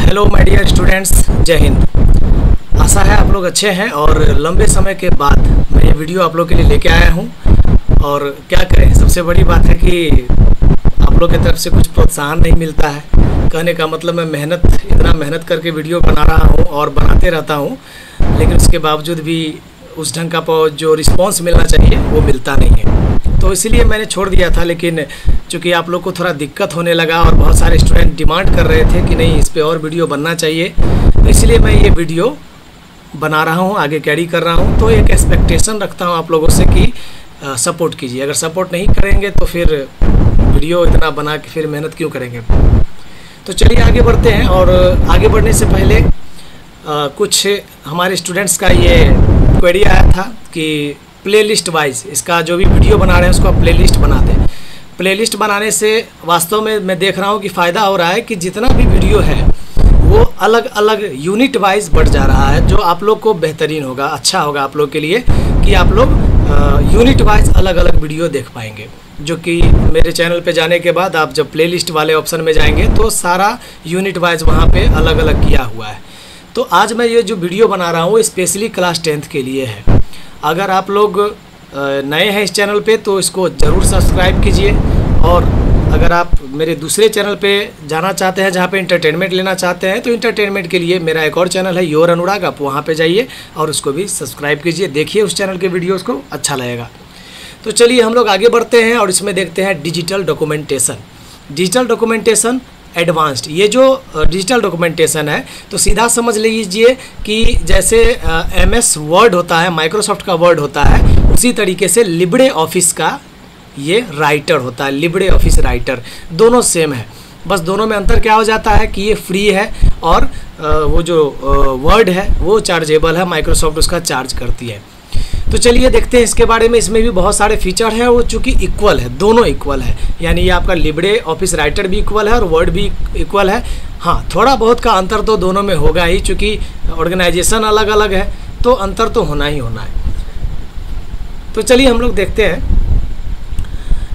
Hello my dear students, जय हिंद। आशा है आप लोग अच्छे हैं और लंबे समय के बाद मैं ये वीडियो आप लोग के लिए लेके आया हूँ। और क्या करें, सबसे बड़ी बात है कि आप लोग की तरफ से कुछ प्रोत्साहन नहीं मिलता है। कहने का मतलब मैं इतना मेहनत करके वीडियो बना रहा हूँ और बनाते रहता हूँ, लेकिन उसके बावजूद भी उस ढंग का जो रिस्पॉन्स मिलना चाहिए वो मिलता नहीं है। तो इसलिए मैंने छोड़ दिया था, लेकिन चूँकि आप लोग को थोड़ा दिक्कत होने लगा और बहुत सारे स्टूडेंट डिमांड कर रहे थे कि नहीं इस पे और वीडियो बनना चाहिए, तो इसलिए मैं ये वीडियो बना रहा हूँ, आगे कैरी कर रहा हूँ। तो एक एक्सपेक्टेशन रखता हूँ आप लोगों से कि सपोर्ट कीजिए। अगर सपोर्ट नहीं करेंगे तो फिर वीडियो इतना बना के फिर मेहनत क्यों करेंगे। तो चलिए आगे बढ़ते हैं। और आगे बढ़ने से पहले कुछ हमारे स्टूडेंट्स का ये क्वेरी आया था कि प्लेलिस्ट वाइज इसका जो भी वीडियो बना रहे हैं उसको आप प्लेलिस्ट बना दें। प्लेलिस्ट बनाने से वास्तव में मैं देख रहा हूँ कि फ़ायदा हो रहा है कि जितना भी वीडियो है वो अलग अलग यूनिट वाइज बढ़ जा रहा है, जो आप लोग को बेहतरीन होगा, अच्छा होगा आप लोग के लिए कि आप लोग यूनिट वाइज अलग अलग वीडियो देख पाएंगे। जो कि मेरे चैनल पे जाने के बाद आप जब प्लेलिस्ट वाले ऑप्शन में जाएंगे तो सारा यूनिट वाइज वहाँ पे अलग अलग किया हुआ है। तो आज मैं ये जो वीडियो बना रहा हूँ स्पेशली क्लास 10th के लिए है। अगर आप लोग नए हैं इस चैनल पे तो इसको ज़रूर सब्सक्राइब कीजिए। और अगर आप मेरे दूसरे चैनल पे जाना चाहते हैं जहाँ पे इंटरटेनमेंट लेना चाहते हैं, तो इंटरटेनमेंट के लिए मेरा एक और चैनल है योर अनुराग, आप वहाँ पे जाइए और उसको भी सब्सक्राइब कीजिए। देखिए उस चैनल के वीडियोस को, अच्छा लगेगा। तो चलिए हम लोग आगे बढ़ते हैं और इसमें देखते हैं digital documentation. Digital documentation advanced, ये जो डिजिटल डॉक्यूमेंटेशन है तो सीधा समझ लीजिए कि जैसे MS वर्ड होता है, माइक्रोसॉफ्ट का वर्ड होता है, उसी तरीके से लिब्रे ऑफिस का ये राइटर होता है। लिब्रे ऑफिस राइटर दोनों सेम है, बस दोनों में अंतर क्या हो जाता है कि ये फ्री है और वो जो वर्ड है वो चार्जेबल है, माइक्रोसॉफ्ट उसका चार्ज करती है। तो चलिए देखते हैं इसके बारे में। इसमें भी बहुत सारे फीचर हैं, वो चूँकि इक्वल है, दोनों इक्वल है, यानी ये आपका लिब्रे ऑफिस राइटर भी इक्वल है और वर्ड भी इक्वल है। हाँ, थोड़ा बहुत का अंतर तो दोनों में होगा ही, चूँकि ऑर्गेनाइजेशन अलग अलग है तो अंतर तो होना ही होना है। तो चलिए हम लोग देखते हैं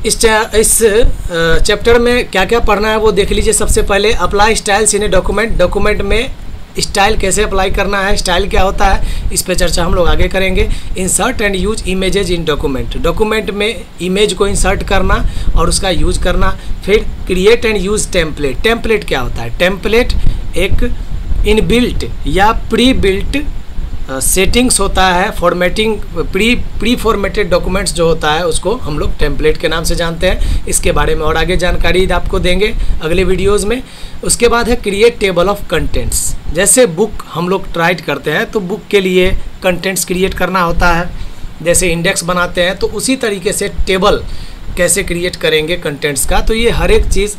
इस चैप्टर में क्या क्या पढ़ना है वो देख लीजिए। सबसे पहले apply styles in a document. Document में स्टाइल कैसे अप्लाई करना है, स्टाइल क्या होता है, इस पे चर्चा हम लोग आगे करेंगे। Insert and use images in document. Document में इमेज को इंसर्ट करना और उसका यूज करना। फिर create and use template. Template क्या होता है? टेम्पलेट एक इनबिल्ट या प्री बिल्ट सेटिंग्स होता है। फॉर्मेटिंग प्री फॉर्मेटेड डॉक्यूमेंट्स जो होता है उसको हम लोग टेम्पलेट के नाम से जानते हैं। इसके बारे में और आगे जानकारी आपको देंगे अगले वीडियोस में। उसके बाद है क्रिएट टेबल ऑफ कंटेंट्स। जैसे बुक हम लोग राइट करते हैं तो बुक के लिए कंटेंट्स क्रिएट करना होता है, जैसे इंडेक्स बनाते हैं तो उसी तरीके से टेबल कैसे क्रिएट करेंगे कंटेंट्स का, तो ये हर एक चीज़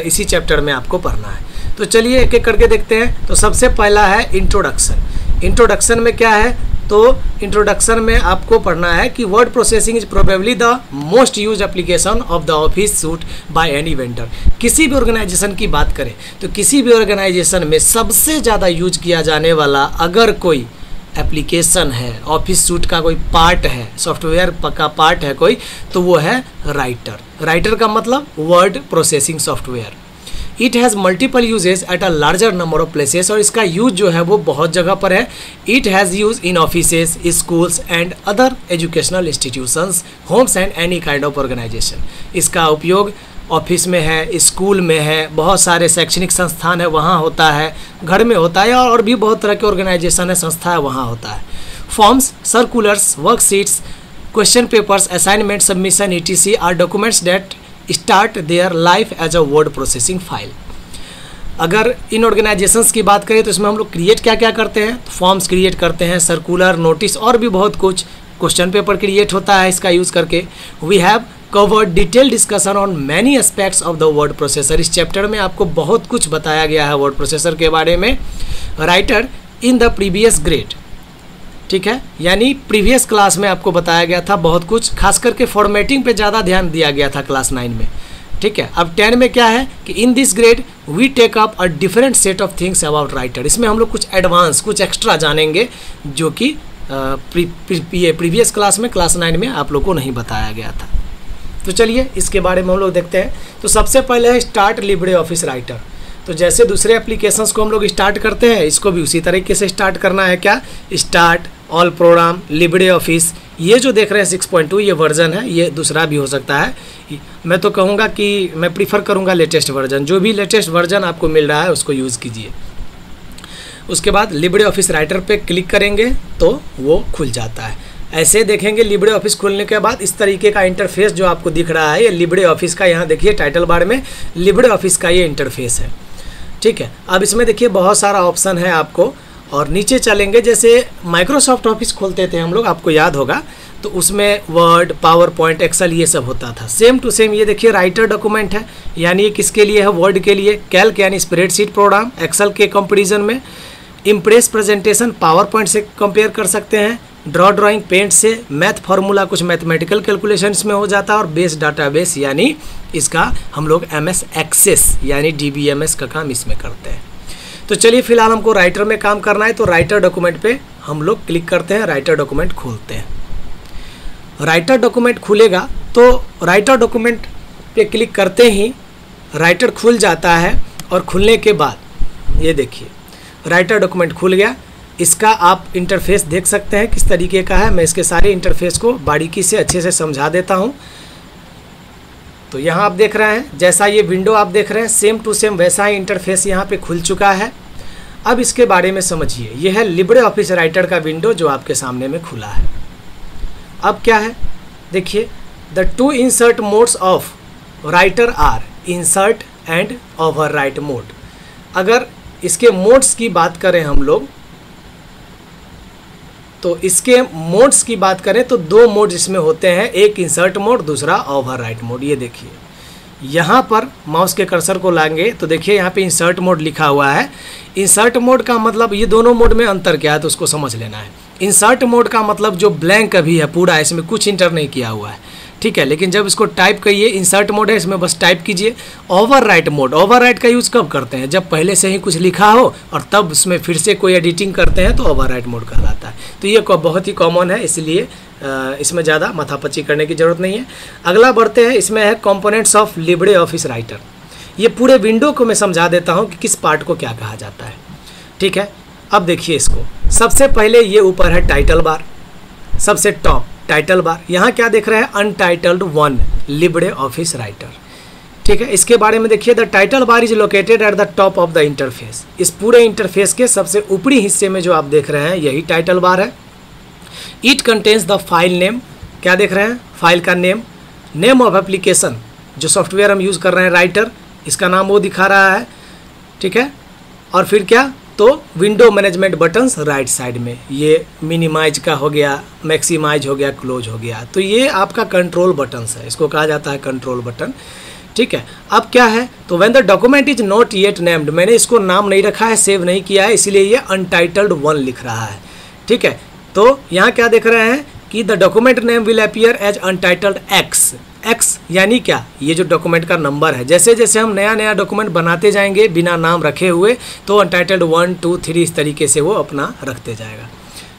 इसी चैप्टर में आपको पढ़ना है। तो चलिए एक एक करके देखते हैं। तो सबसे पहला है इंट्रोडक्शन। इंट्रोडक्शन में क्या है? तो इंट्रोडक्शन में आपको पढ़ना है कि word processing is probably the most use application of the office suit by any vendor. किसी भी ऑर्गेनाइजेशन की बात करें तो किसी भी ऑर्गेनाइजेशन में सबसे ज़्यादा यूज किया जाने वाला अगर कोई एप्लीकेशन है, ऑफिस सूट का कोई पार्ट है, सॉफ्टवेयर का पार्ट है कोई, तो वो है राइटर। राइटर का मतलब word processing software. It has multiple uses at a larger number of places. और इसका यूज जो है वो बहुत जगह पर है। It has use in offices, schools and other educational institutions, homes and any kind of organization. इसका उपयोग ऑफिस में है, स्कूल में है, बहुत सारे शैक्षणिक संस्थान है वहाँ होता है, घर में होता है, और भी बहुत तरह के ऑर्गेनाइजेशन है, संस्था है, वहाँ होता है। Forms, circulars, worksheets, question papers, assignment, submission etc are documents that start their life as a word processing file. अगर इन ऑर्गेनाइजेशंस की बात करें तो इसमें हम लोग क्रिएट क्या क्या करते हैं? फॉर्म्स क्रिएट करते हैं, सर्कुलर, नोटिस और भी बहुत कुछ। क्वेश्चन पेपर क्रिएट होता है इसका यूज़ करके। We have covered detail discussion on many aspects of the word processor. इस चैप्टर में आपको बहुत कुछ बताया गया है वर्ड प्रोसेसर के बारे में। Writer in the previous grade, ठीक है, यानी प्रीवियस क्लास में आपको बताया गया था बहुत कुछ, खास करके फॉर्मेटिंग पे ज़्यादा ध्यान दिया गया था क्लास 9 में, ठीक है। अब 10 में क्या है कि in this grade we take up a different set of things about Writer. इसमें हम लोग कुछ एडवांस, कुछ एक्स्ट्रा जानेंगे जो कि प्रीवियस क्लास में, क्लास 9 में आप लोग को नहीं बताया गया था। तो चलिए इसके बारे में हम लोग देखते हैं। तो सबसे पहले है स्टार्ट लिब्रे ऑफिस राइटर। तो जैसे दूसरे एप्लीकेशंस को हम लोग स्टार्ट करते हैं, इसको भी उसी तरीके से स्टार्ट करना है। क्या? Start all programme Libre office. ये जो देख रहे हैं 6.2 ये वर्जन है, ये दूसरा भी हो सकता है। मैं तो कहूँगा कि मैं प्रीफर करूँगा लेटेस्ट वर्जन, जो भी लेटेस्ट वर्जन आपको मिल रहा है उसको यूज़ कीजिए। उसके बाद लिबरे ऑफिस राइटर पे क्लिक करेंगे तो वो खुल जाता है। ऐसे देखेंगे लिबरे ऑफिस खुलने के बाद इस तरीके का इंटरफेस जो आपको दिख रहा है, ये लिबरे ऑफिस का, यहाँ देखिए टाइटल बार में लिबरे ऑफिस का ये इंटरफेस है। ठीक है, अब इसमें देखिए बहुत सारा ऑप्शन है आपको, और नीचे चलेंगे जैसे माइक्रोसॉफ्ट ऑफिस खोलते थे हम लोग, आपको याद होगा, तो उसमें वर्ड, पावर पॉइंट, एक्सेल ये सब होता था। सेम टू सेम ये देखिए राइटर डॉक्यूमेंट है, यानी ये किसके लिए है? वर्ड के लिए। कैल्क यानी स्प्रेडशीट प्रोग्राम, एक्सेल के कंपैरिजन में। इम्प्रेस प्रेजेंटेशन पावर पॉइंट से कंपेयर कर सकते हैं। ड्रॉ ड्राइंग पेंट से। मैथ फार्मूला कुछ मैथमेटिकल कैलकुलेशंस में हो जाता है। और बेस डाटाबेस यानी इसका हम लोग MS एक्सेस यानी DBMS का काम इसमें करते हैं। तो चलिए फिलहाल हमको राइटर में काम करना है, तो राइटर डॉक्यूमेंट पे हम लोग क्लिक करते हैं, राइटर डॉक्यूमेंट खोलते हैं। राइटर डॉक्यूमेंट खुलेगा तो राइटर डॉक्यूमेंट पे क्लिक करते ही राइटर खुल जाता है, और खुलने के बाद ये देखिए राइटर डॉक्यूमेंट खुल गया। इसका आप इंटरफेस देख सकते हैं किस तरीके का है। मैं इसके सारे इंटरफेस को बारीकी से अच्छे से समझा देता हूँ। तो यहाँ आप देख रहे हैं जैसा ये विंडो आप देख रहे हैं, सेम टू सेम वैसा ही इंटरफेस यहाँ पे खुल चुका है। अब इसके बारे में समझिए, ये है लिबरे ऑफिस राइटर का विंडो जो आपके सामने में खुला है। अब क्या है देखिए, the two insert modes of Writer are insert and overwrite mode. अगर इसके मोड्स की बात करें हम लोग, तो इसके मोड्स की बात करें तो दो मोड इसमें होते हैं, एक इंसर्ट मोड, दूसरा ओवरराइट मोड। ये देखिए यहाँ पर माउस के कर्सर को लाएंगे तो देखिए यहाँ पे इंसर्ट मोड लिखा हुआ है। इंसर्ट मोड का मतलब, ये दोनों मोड में अंतर क्या है तो उसको समझ लेना है। इंसर्ट मोड का मतलब जो ब्लैंक अभी है पूरा, इसमें कुछ इंटर नहीं किया हुआ है, ठीक है। लेकिन जब इसको टाइप करिए, इंसर्ट मोड है इसमें बस टाइप कीजिए। ओवरराइट मोड, ओवरराइट का यूज़ कब करते हैं? जब पहले से ही कुछ लिखा हो और तब उसमें फिर से कोई एडिटिंग करते हैं तो ओवरराइट मोड कहलाता है। तो ये बहुत ही कॉमन है, इसलिए इसमें ज़्यादा माथापच्ची करने की ज़रूरत नहीं है। अगला बढ़ते हैं, इसमें है components of Libre office writer. ये पूरे विंडो को मैं समझा देता हूँ कि किस पार्ट को क्या कहा जाता है, ठीक है। अब देखिए इसको, सबसे पहले ये ऊपर है टाइटल बार, सबसे टॉप टाइटल बार। यहाँ क्या देख रहे हैं? अनटाइटल्ड 1 लिबरे ऑफिस राइटर, ठीक है। इसके बारे में देखिए, the title bar is located at the top of the interface. इस पूरे इंटरफेस के सबसे ऊपरी हिस्से में जो आप देख रहे हैं यही टाइटल बार है। It contains the file name, क्या देख रहे हैं? फाइल का नेम, नेम ऑफ एप्लीकेशन, जो सॉफ्टवेयर हम यूज़ कर रहे हैं राइटर, इसका नाम वो दिखा रहा है, ठीक है। और फिर क्या, तो window management buttons right side में, ये मिनिमाइज का हो गया, मैक्सिमाइज हो गया, क्लोज हो गया, तो ये आपका कंट्रोल बटन्स है, इसको कहा जाता है कंट्रोल बटन, ठीक है। अब क्या है, तो when the document is not yet named, मैंने इसको नाम नहीं रखा है, सेव नहीं किया है, इसलिए ये अनटाइटल्ड 1 लिख रहा है, ठीक है। तो यहाँ क्या देख रहे हैं कि the document name will appear as untitled X। X यानी क्या? ये जो डॉक्यूमेंट का नंबर है। जैसे जैसे हम नया नया डॉक्यूमेंट बनाते जाएंगे बिना नाम रखे हुए, तो अनटाइटल्ड 1 2 3 इस तरीके से वो अपना रखते जाएगा,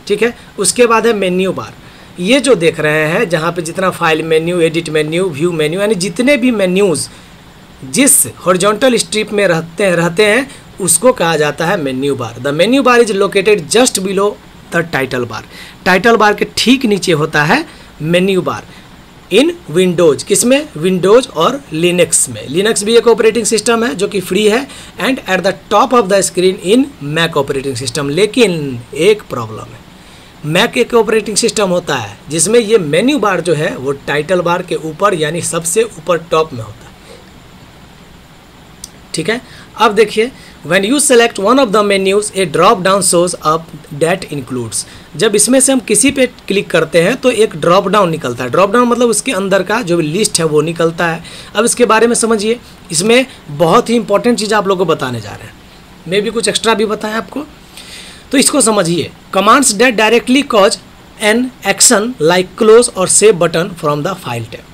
ठीक है। उसके बाद है मेन्यू बार। ये जो देख रहे हैं, जहाँ पे जितना file menu, edit menu, view menu, यानी जितने भी मेन्यूज़ जिस हॉरिजॉन्टल स्ट्रिप में रहते हैं उसको कहा जाता है menu bar. The menu bar is located just below the title bar. Title bar के ठीक नीचे होता है मेन्यू बार इन विंडोज। किसमें? विंडोज और लिनक्स में। लिनक्स भी एक ऑपरेटिंग सिस्टम है जो कि फ्री है, and at the top of the screen in Mac operating system. लेकिन एक प्रॉब्लम है, मैक एक ऑपरेटिंग सिस्टम होता है जिसमें ये मेन्यू बार जो है वो टाइटल बार के ऊपर यानी सबसे ऊपर टॉप में होता है, ठीक है। अब देखिए, when you select one of the menus a drop down shows up that includes। जब इसमें से हम किसी पे क्लिक करते हैं तो एक ड्रॉप डाउन निकलता है। ड्रॉप डाउन मतलब उसके अंदर का जो लिस्ट है वो निकलता है। अब इसके बारे में समझिए, इसमें बहुत ही इंपॉर्टेंट चीज़ आप लोगों को बताने जा रहे हैं, मैं भी कुछ एक्स्ट्रा भी बताएं आपको, तो इसको समझिए। Commands that directly cause an action like close और save button from the file tab.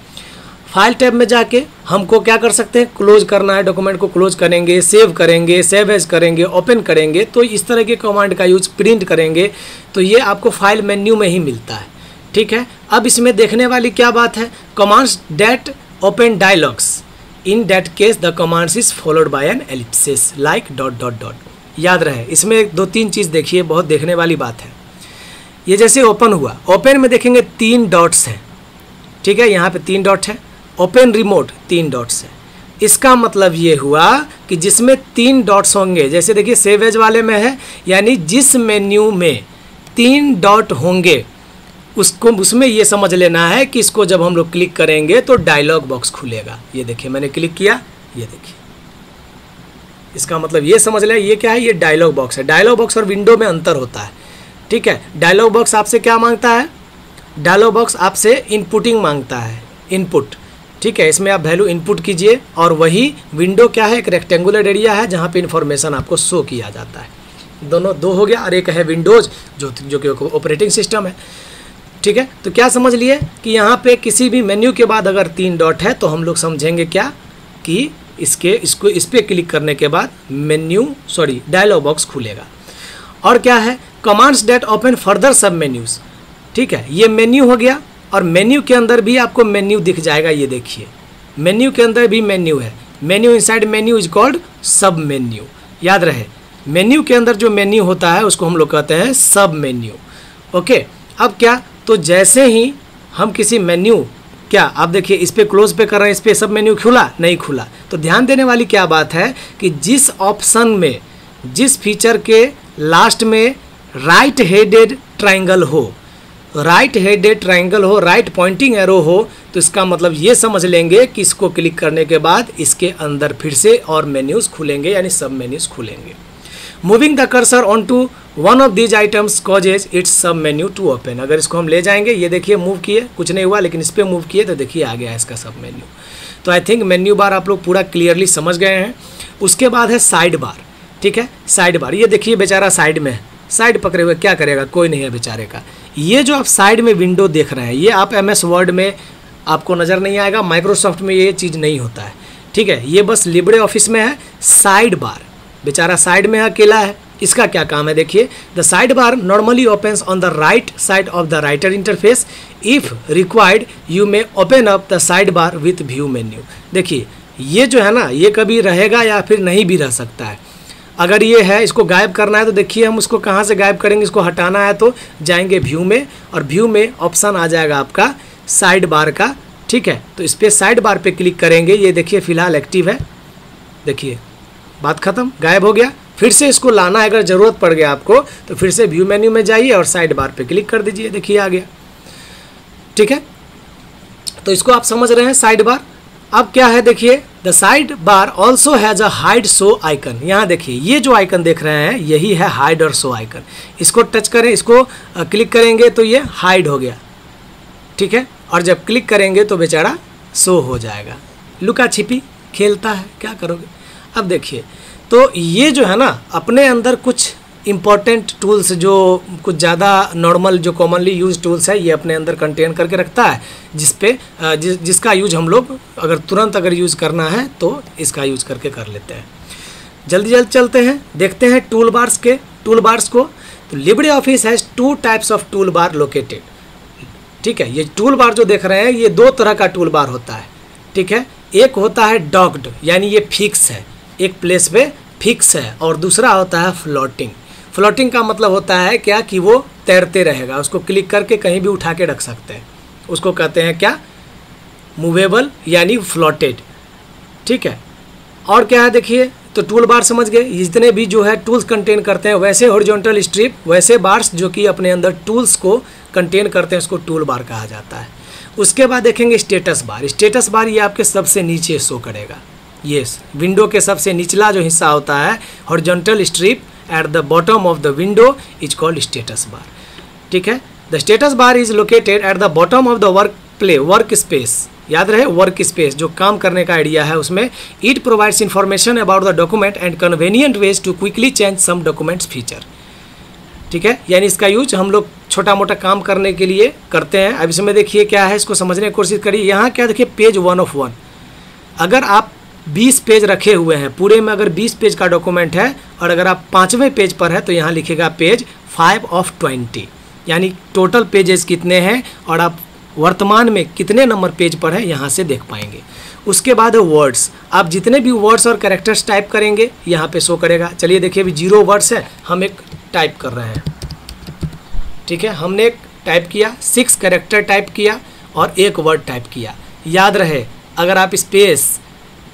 File tab में जाके हमको क्या कर सकते हैं? क्लोज करना है, डॉक्यूमेंट को क्लोज करेंगे, सेव करेंगे, सेव एज करेंगे, ओपन करेंगे, तो इस तरह के कमांड का यूज, प्रिंट करेंगे, तो ये आपको फाइल मेन्यू में ही मिलता है, ठीक है। अब इसमें देखने वाली क्या बात है? Commands that open dialogs, in that case the commands is followed by an ellipsis like dot dot dot. याद रहे, इसमें 2-3 चीज़ देखिए, बहुत देखने वाली बात है। ये जैसे ओपन हुआ, ओपन में देखेंगे 3 डॉट्स हैं, ठीक है, यहाँ पे 3 डॉट है। ओपन रिमोट 3 डॉट्स है। इसका मतलब ये हुआ कि जिसमें 3 डॉट्स होंगे, जैसे देखिए सेव एज वाले में है, यानी जिस मेन्यू में 3 डॉट होंगे उसको, उसमें ये समझ लेना है कि इसको जब हम लोग क्लिक करेंगे तो डायलॉग बॉक्स खुलेगा। ये देखिए मैंने क्लिक किया, ये देखिए, इसका मतलब ये समझ लें, ये क्या है, ये डायलॉग बॉक्स है। डायलॉग बॉक्स और विंडो में अंतर होता है, ठीक है। डायलॉग बॉक्स आपसे क्या मांगता है, डायलॉग बॉक्स आपसे इनपुटिंग मांगता है, इनपुट, ठीक है। इसमें आप वैल्यू इनपुट कीजिए, और वही विंडो क्या है, एक रेक्टेंगुलर एरिया है जहाँ पे इन्फॉर्मेशन आपको शो किया जाता है। दोनों 2 हो गया, और एक है विंडोज़ जो कि ऑपरेटिंग सिस्टम है, ठीक है। तो क्या समझ लिए कि यहाँ पे किसी भी मेन्यू के बाद अगर 3 डॉट है तो हम लोग समझेंगे क्या कि इस पर क्लिक करने के बाद डायलॉग बॉक्स खुलेगा। और क्या है, कमांड्स डेट ओपन फर्दर सब मेन्यूज़, ठीक है। ये मेन्यू हो गया, और मेन्यू के अंदर भी आपको मेन्यू दिख जाएगा। ये देखिए मेन्यू के अंदर भी मेन्यू है। Menu inside menu is called सब मेन्यू। याद रहे, मेन्यू के अंदर जो मेन्यू होता है उसको हम लोग कहते हैं सब मेन्यू। ओके, अब क्या, तो जैसे ही हम किसी मेन्यू, क्या आप देखिए इस पर क्लोज पे कर रहे हैं, इस पर सब मेन्यू खुला नहीं खुला। तो ध्यान देने वाली क्या बात है कि जिस ऑप्शन में, जिस फीचर के लास्ट में राइट हेडेड ट्राइंगल हो, राइट हेडेड ट्राइंगल हो, राइट पॉइंटिंग एरो हो, तो इसका मतलब ये समझ लेंगे कि इसको क्लिक करने के बाद इसके अंदर फिर से और मेन्यूज़ खुलेंगे, यानी सब मेन्यूज़ खुलेंगे। Moving the cursor on to one of these items causes its submenu to open. अगर इसको हम ले जाएंगे, ये देखिए मूव किए, कुछ नहीं हुआ, लेकिन इस पर मूव किए तो देखिए आ गया इसका सब मेन्यू। तो आई थिंक मेन्यू बार आप लोग पूरा क्लियरली समझ गए हैं। उसके बाद है साइड बार, ठीक है। साइड बार, ये देखिए बेचारा साइड में है, साइड पकड़े हुए, क्या करेगा, कोई नहीं है बेचारे का। ये जो आप साइड में विंडो देख रहे हैं, ये आप MS वर्ड में आपको नज़र नहीं आएगा, माइक्रोसॉफ्ट में ये चीज़ नहीं होता है, ठीक है। ये बस लिब्रे ऑफिस में है। साइड बार, बेचारा साइड में अकेला है, इसका क्या काम है, देखिए। The side bar normally opens on the right side of the writer interface. If required you may open up the side bar with Vue menu. देखिए ये जो है ना, ये कभी रहेगा या फिर नहीं भी रह सकता है। अगर ये है, इसको गायब करना है तो देखिए हम उसको कहाँ से गायब करेंगे। इसको हटाना है तो जाएंगे व्यू में, और व्यू में ऑप्शन आ जाएगा आपका साइड बार का, ठीक है। तो इस पर साइड बार पे क्लिक करेंगे, ये देखिए फिलहाल एक्टिव है, देखिए बात ख़त्म, गायब हो गया। फिर से इसको लाना है, अगर ज़रूरत पड़ गया आपको तो फिर से व्यू मेन्यू में जाइए और साइड बार पे क्लिक कर दीजिए, देखिए आ गया, ठीक है। तो इसको आप समझ रहे हैं साइड बार। अब क्या है, देखिए the side bar also has a hide show icon. यहाँ देखिए ये जो आइकन देख रहे हैं यही है हाइड और शो आइकन। इसको टच करें, इसको क्लिक करेंगे तो ये हाइड हो गया, ठीक है। और जब क्लिक करेंगे तो बेचारा शो हो जाएगा। लुका छिपी खेलता है, क्या करोगे। अब देखिए, तो ये जो है ना, अपने अंदर कुछ इम्पॉर्टेंट टूल्स, जो कुछ ज़्यादा नॉर्मल जो कॉमनली यूज टूल्स है, ये अपने अंदर कंटेन करके रखता है, जिसका यूज हम लोग अगर तुरंत यूज़ करना है तो इसका यूज करके कर लेते हैं। जल्दी चलते हैं, देखते हैं टूल बार्स को। तो Libre office has 2 types of tool bar located, ठीक है। ये टूल बार जो देख रहे हैं, ये 2 तरह का टूल बार होता है, ठीक है। एक होता है डॉक्ड, यानी ये फिक्स है, एक प्लेस पे फिक्स है, और दूसरा होता है फ्लोटिंग। फ्लोटिंग का मतलब होता है क्या कि वो तैरते रहेगा, उसको क्लिक करके कहीं भी उठा के रख सकते हैं, उसको कहते हैं क्या, मूवेबल, यानी फ्लोटेड, ठीक है। और क्या है देखिए, तो टूल बार समझ गए, जितने भी जो है टूल्स कंटेन करते हैं, वैसे हॉरिजॉन्टल स्ट्रिप, वैसे बार्स जो कि अपने अंदर टूल्स को कंटेन करते हैं, उसको टूल बार कहा जाता है। उसके बाद देखेंगे स्टेटस बार। स्टेटस बार ये आपके सबसे नीचे शो करेगा, ये विंडो के सबसे निचला जो हिस्सा होता है, horizontal strip at the bottom of the window is called status bar, ठीक है। The status bar is located at the bottom of the work space. याद रहे, वर्क स्पेस जो काम करने का आइडिया है उसमें। It provides information about the document and convenient ways to quickly change some documents feature, ठीक है। यानी इसका यूज हम लोग छोटा मोटा काम करने के लिए करते हैं। अब इसमें देखिए क्या है, इसको समझने की कोशिश करिए। यहाँ क्या देखिए, पेज 1 of 1। अगर आप 20 पेज रखे हुए हैं, पूरे में अगर 20 पेज का डॉक्यूमेंट है, और अगर आप 5वें पेज पर है तो यहाँ लिखेगा पेज 5 of 20, यानी टोटल पेजेस कितने हैं और आप वर्तमान में कितने नंबर पेज पर है यहाँ से देख पाएंगे। उसके बाद है वर्ड्स। आप जितने भी वर्ड्स और कैरेक्टर्स टाइप करेंगे यहाँ पे शो करेगा। चलिए देखिए, अभी 0 वर्ड्स है, हम एक टाइप कर रहे हैं, ठीक है। हमने एक टाइप किया, 6 कैरेक्टर टाइप किया और 1 वर्ड टाइप किया। याद रहे, अगर आप स्पेस,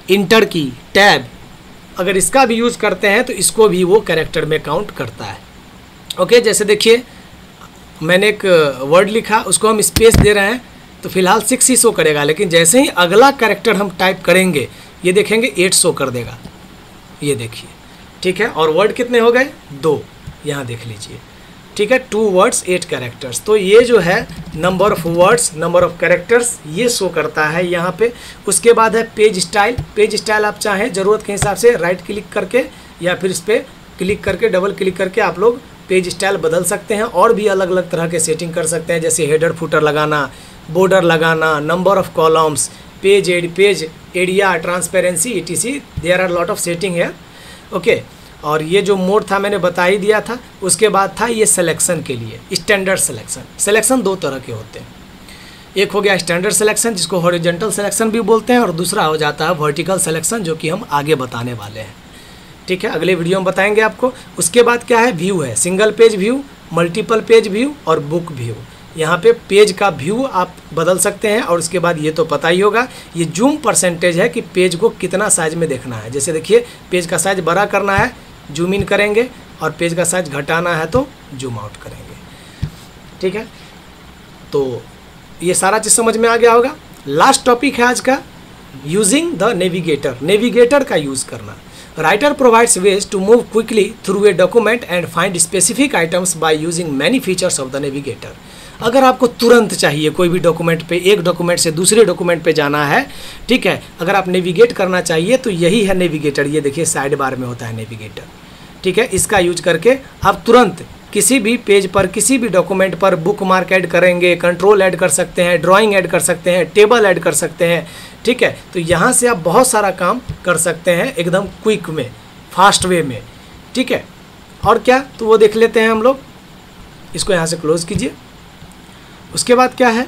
इंटर की, टैब अगर इसका भी यूज़ करते हैं तो इसको भी वो कैरेक्टर में काउंट करता है। ओके, जैसे देखिए मैंने एक वर्ड लिखा, उसको हम स्पेस दे रहे हैं तो फिलहाल 6 ही शो करेगा, लेकिन जैसे ही अगला कैरेक्टर हम टाइप करेंगे ये देखेंगे 8 शो कर देगा, ये देखिए, ठीक है। और वर्ड कितने हो गए? 2, यहाँ देख लीजिए, ठीक है। 2 वर्ड्स 8 कैरेक्टर्स। तो ये जो है number of words, number of characters, ये शो करता है यहाँ पे। उसके बाद है पेज स्टाइल। पेज स्टाइल आप चाहें ज़रूरत के हिसाब से राइट क्लिक करके या फिर इस पर क्लिक करके, डबल क्लिक करके आप लोग पेज स्टाइल बदल सकते हैं और भी अलग अलग तरह के सेटिंग कर सकते हैं, जैसे हेडर फुटर लगाना, बॉर्डर लगाना, number of columns, page area, transparency, etc। There are lot of setting है। ओके, और ये जो मोड था मैंने बता ही दिया था। उसके बाद था ये सिलेक्शन के लिए, स्टैंडर्ड सिलेक्शन। सिलेक्शन 2 तरह के होते हैं, एक हो गया स्टैंडर्ड सिलेक्शन जिसको हॉरिजॉन्टल सिलेक्शन भी बोलते हैं, और दूसरा हो जाता है वर्टिकल सिलेक्शन, जो कि हम आगे बताने वाले हैं, ठीक है। अगले वीडियो में बताएंगे आपको। उसके बाद क्या है? व्यू है, single page view, multiple page view और बुक व्यू। यहाँ पे पेज का व्यू आप बदल सकते हैं। और उसके बाद ये तो पता ही होगा, ये जूम परसेंटेज है कि पेज को कितना साइज में देखना है। जैसे देखिए, पेज का साइज बड़ा करना है, जूम इन करेंगे, और पेज का साइज घटाना है तो जूम आउट करेंगे, ठीक है। तो ये सारा चीज़ समझ में आ गया होगा। लास्ट टॉपिक है आज का, यूजिंग द नेविगेटर। नेविगेटर का यूज़ करना। Writer provides ways to move quickly through a document and find specific items by using many features of the navigator. अगर आपको तुरंत चाहिए कोई भी डॉक्यूमेंट पे, एक डॉक्यूमेंट से दूसरे डॉक्यूमेंट पे जाना है, ठीक है, अगर आप नेविगेट करना चाहिए तो यही है नेविगेटर। ये देखिए साइड बार में होता है नेविगेटर, ठीक है। इसका यूज करके आप तुरंत किसी भी पेज पर, किसी भी डॉक्यूमेंट पर बुक मार्क ऐड करेंगे, कंट्रोल ऐड कर सकते हैं, ड्राइंग ऐड कर सकते हैं, टेबल ऐड कर सकते हैं, ठीक है। तो यहाँ से आप बहुत सारा काम कर सकते हैं एकदम क्विक में, फास्ट वे में, ठीक है। और क्या, तो वो देख लेते हैं हम लोग। इसको यहाँ से क्लोज कीजिए। उसके बाद क्या है?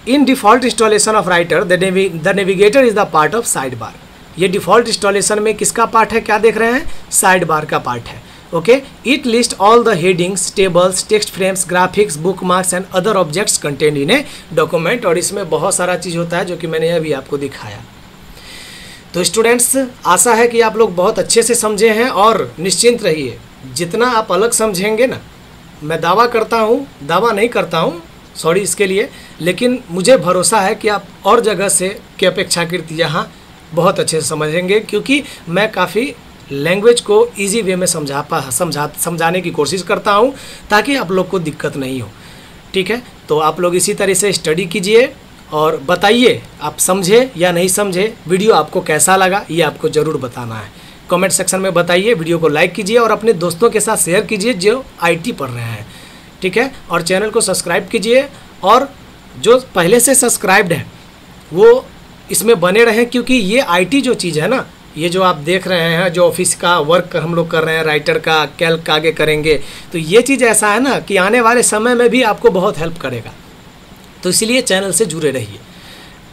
In default installation of Writer the navigator is the part of side bar. ये डिफ़ॉल्ट इंस्टॉलेशन में किसका पार्ट है? क्या देख रहे हैं? साइड बार का पार्ट है। Okay, it list all the headings, tables, text frames, graphics, book marks and other objects content in a document. और इसमें बहुत सारा चीज़ होता है जो कि मैंने अभी आपको दिखाया। तो स्टूडेंट्स, आशा है कि आप लोग बहुत अच्छे से समझे हैं और निश्चिंत रहिए। जितना आप अलग समझेंगे ना, मैं दावा करता हूँ, दावा नहीं करता हूँ, सॉरी इसके लिए, लेकिन मुझे भरोसा है कि आप और जगह से की अपेक्षाकृत यहाँ बहुत अच्छे से समझेंगे, क्योंकि मैं काफ़ी लैंग्वेज को इजी वे में समझाने की कोशिश करता हूँ ताकि आप लोग को दिक्कत नहीं हो, ठीक है। तो आप लोग इसी तरह से स्टडी कीजिए और बताइए आप समझे या नहीं समझे, वीडियो आपको कैसा लगा ये आपको ज़रूर बताना है। कमेंट सेक्शन में बताइए, वीडियो को लाइक कीजिए और अपने दोस्तों के साथ शेयर कीजिए जो IT पढ़ रहे हैं, ठीक है। और चैनल को सब्सक्राइब कीजिए, और जो पहले से सब्सक्राइब्ड है वो इसमें बने रहें, क्योंकि ये IT जो चीज़ है ना, ये जो आप देख रहे हैं, जो ऑफिस का वर्क हम लोग कर रहे हैं, राइटर का, कैल्क आगे करेंगे, तो ये चीज़ ऐसा है ना कि आने वाले समय में भी आपको बहुत हेल्प करेगा। तो इसलिए चैनल से जुड़े रहिए,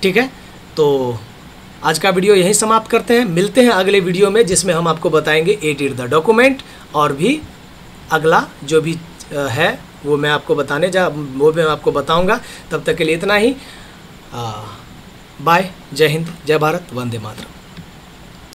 ठीक है। तो आज का वीडियो यहीं समाप्त करते हैं, मिलते हैं अगले वीडियो में जिसमें हम आपको बताएंगे एडिट द डॉक्यूमेंट, और भी अगला जो भी है वो मैं आपको बताऊंगा। तब तक के लिए इतना ही। बाय, जय हिंद, जय भारत, वंदे मातरम।